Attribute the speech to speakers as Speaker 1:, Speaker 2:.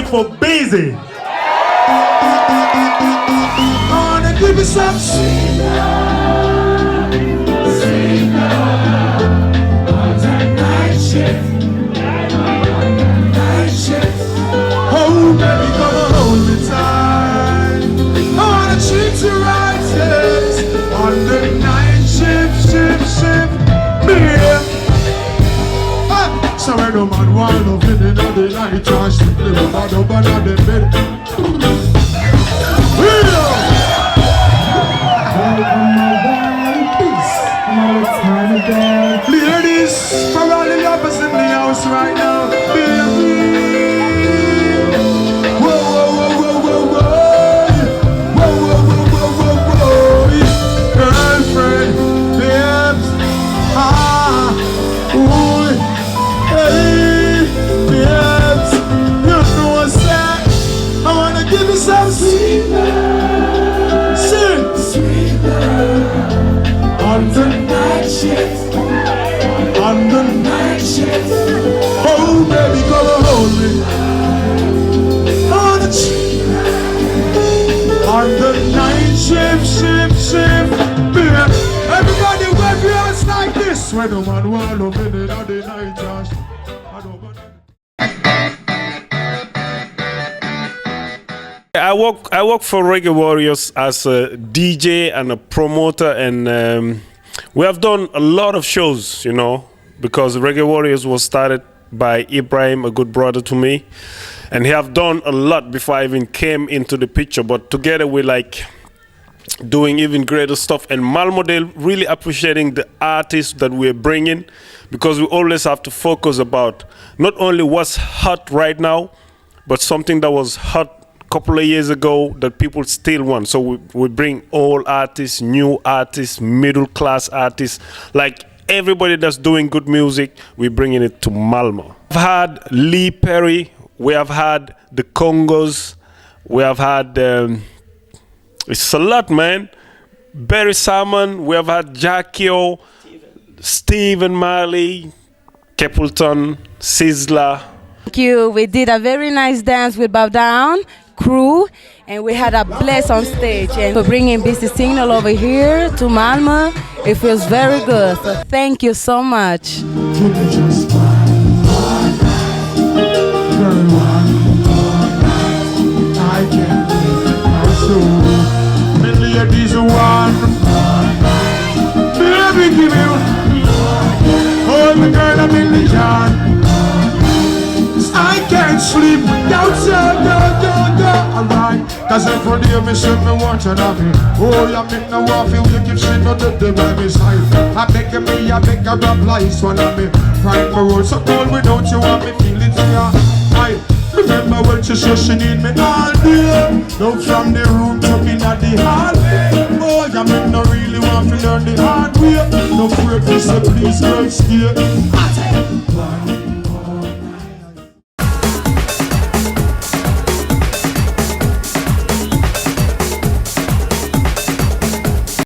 Speaker 1: for Busy.
Speaker 2: I wanna give you some sweet love, sweet love. On that night shift, night shift. Oh, baby, come on, hold me tight. I wanna treat you right, yes. On the night shift, baby. So when no man want love in the night, just live about the bed of the bed. Ladies, for all the lovers in the house right now, baby. Whoa, whoa, whoa, whoa, whoa, whoa. Whoa, whoa, whoa, whoa, whoa, whoa. Girlfriend, babes, ooh, hey, babes. You know what's that? I wanna give you some sweet love. Sing. Sweet love. On the night shift. On the night shift. Oh, baby, come and hold me. On the on the night shift. Yeah. Everybody wave your hands like this. When no man want love in the night, Josh.
Speaker 3: I work for Reggae Warriors as a DJ and a promoter, and we have done a lot of shows, you know, because Reggae Warriors was started by Ibrahim, a good brother to me, and he have done a lot before I even came into the picture. But together we like doing even greater stuff, and Malmö, they really appreciating the artists that we're bringing, because we always have to focus about not only what's hot right now, but something that was hot couple of years ago that people still want. So we bring all artists, new artists, middle class artists, like everybody that's doing good music, we're bringing it to Malmö. We've had Lee Perry, we have had the Congos, we have had, it's a lot, man. Barry Salmon, we have had Jackie, Stephen Marley, Capleton, Sizzla.
Speaker 4: Thank you. We did a very nice dance with Bow Down crew, and we had a blast on stage. And for bringing Busy Signal over here to Malmö, it feels very good. So thank you so much.
Speaker 2: I can't sleep without you, alright. Cause every day me say me want you to me. Oh, you make no want feel you keep saying no to the by me side. I beg a rap like one of me. Pride my road so cold without you want me feel it here. I remember when she said she need me all day. Now from the room to me at the hallway. Oh, you make no really want to learn the hard way. No purpose, so please girl stay.